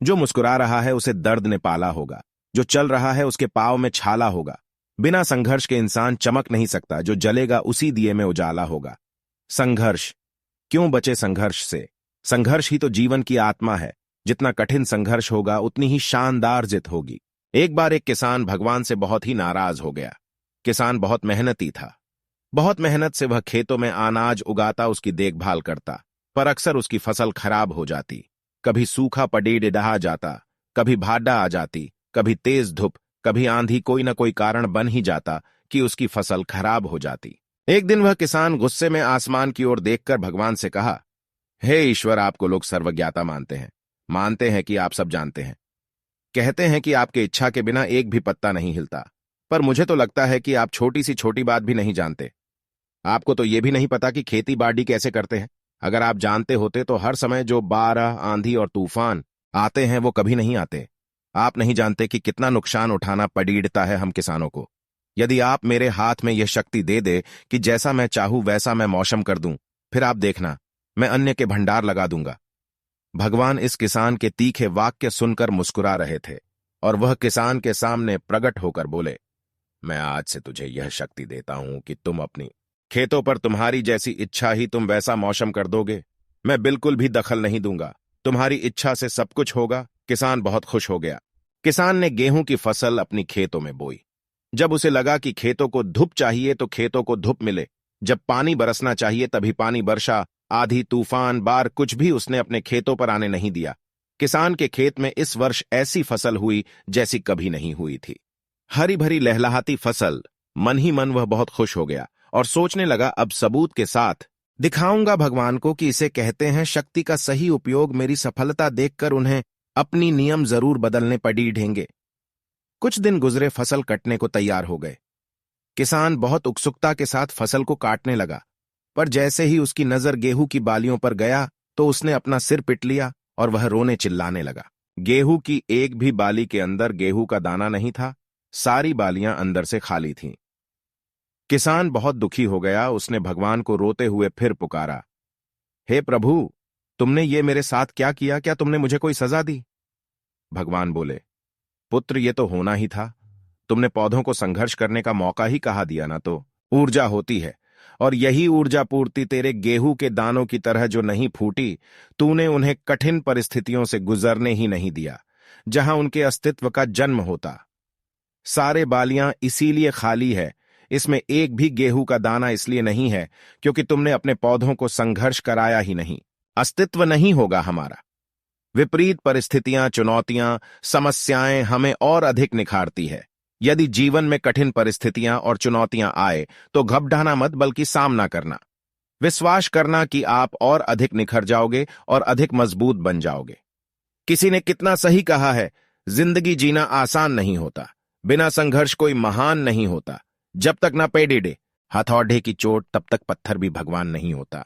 जो मुस्कुरा रहा है उसे दर्द ने पाला होगा, जो चल रहा है उसके पांव में छाला होगा। बिना संघर्ष के इंसान चमक नहीं सकता, जो जलेगा उसी दिए में उजाला होगा। संघर्ष क्यों बचे संघर्ष से? संघर्ष ही तो जीवन की आत्मा है। जितना कठिन संघर्ष होगा उतनी ही शानदार जित होगी। एक बार एक किसान भगवान से बहुत ही नाराज हो गया। किसान बहुत मेहनती था। बहुत मेहनत से वह खेतों में अनाज उगाता, उसकी देखभाल करता, पर अक्सर उसकी फसल खराब हो जाती। कभी सूखा पड़ीड़ डहा जाता, कभी भाटा आ जाती, कभी तेज धूप, कभी आंधी, कोई न कोई कारण बन ही जाता कि उसकी फसल खराब हो जाती। एक दिन वह किसान गुस्से में आसमान की ओर देखकर भगवान से कहा, हे ईश्वर, आपको लोग सर्वज्ञाता मानते हैं कि आप सब जानते हैं। कहते हैं कि आपके इच्छा के बिना एक भी पत्ता नहीं हिलता, पर मुझे तो लगता है कि आप छोटी सी छोटी बात भी नहीं जानते। आपको तो यह भी नहीं पता कि खेती बाड़ी कैसे करते हैं। अगर आप जानते होते तो हर समय जो बाढ़, आंधी और तूफान आते हैं वो कभी नहीं आते। आप नहीं जानते कि कितना नुकसान उठाना पड़ता है हम किसानों को। यदि आप मेरे हाथ में यह शक्ति दे दे कि जैसा मैं चाहूं वैसा मैं मौसम कर दूं, फिर आप देखना, मैं अन्न के भंडार लगा दूंगा। भगवान इस किसान के तीखे वाक्य सुनकर मुस्कुरा रहे थे और वह किसान के सामने प्रकट होकर बोले, मैं आज से तुझे यह शक्ति देता हूं कि तुम अपनी खेतों पर तुम्हारी जैसी इच्छा ही तुम वैसा मौसम कर दोगे। मैं बिल्कुल भी दखल नहीं दूंगा, तुम्हारी इच्छा से सब कुछ होगा। किसान बहुत खुश हो गया। किसान ने गेहूं की फसल अपनी खेतों में बोई। जब उसे लगा कि खेतों को धूप चाहिए तो खेतों को धूप मिले, जब पानी बरसना चाहिए तभी पानी बरसा। आधी, तूफान, बाढ़ कुछ भी उसने अपने खेतों पर आने नहीं दिया। किसान के खेत में इस वर्ष ऐसी फसल हुई जैसी कभी नहीं हुई थी। हरी भरी लहलहाती फसल। मन ही मन वह बहुत खुश हो गया और सोचने लगा, अब सबूत के साथ दिखाऊंगा भगवान को कि इसे कहते हैं शक्ति का सही उपयोग। मेरी सफलता देखकर उन्हें अपनी नियम जरूर बदलने पड़ेंगे। कुछ दिन गुजरे, फसल कटने को तैयार हो गए। किसान बहुत उत्सुकता के साथ फसल को काटने लगा, पर जैसे ही उसकी नजर गेहूं की बालियों पर गया तो उसने अपना सिर पिट लिया और वह रोने चिल्लाने लगा। गेहूं की एक भी बाली के अंदर गेहूं का दाना नहीं था, सारी बालियां अंदर से खाली थीं। किसान बहुत दुखी हो गया। उसने भगवान को रोते हुए फिर पुकारा, हे प्रभु, तुमने ये मेरे साथ क्या किया? क्या तुमने मुझे कोई सजा दी? भगवान बोले, पुत्र, ये तो होना ही था। तुमने पौधों को संघर्ष करने का मौका ही कहा दिया ना, तो ऊर्जा होती है, और यही ऊर्जा पूर्ति तेरे गेहूं के दानों की तरह जो नहीं फूटी, तूने उन्हें कठिन परिस्थितियों से गुजरने ही नहीं दिया जहां उनके अस्तित्व का जन्म होता। सारे बालियां इसीलिए खाली है, इसमें एक भी गेहूं का दाना इसलिए नहीं है क्योंकि तुमने अपने पौधों को संघर्ष कराया ही नहीं। अस्तित्व नहीं होगा हमारा। विपरीत परिस्थितियां, चुनौतियां, समस्याएं हमें और अधिक निखारती है। यदि जीवन में कठिन परिस्थितियां और चुनौतियां आए तो घबराना मत, बल्कि सामना करना। विश्वास करना कि आप और अधिक निखर जाओगे और अधिक मजबूत बन जाओगे। किसी ने कितना सही कहा है, जिंदगी जीना आसान नहीं होता, बिना संघर्ष कोई महान नहीं होता। जब तक ना पेड़े हथौड़े की चोट, तब तक पत्थर भी भगवान नहीं होता।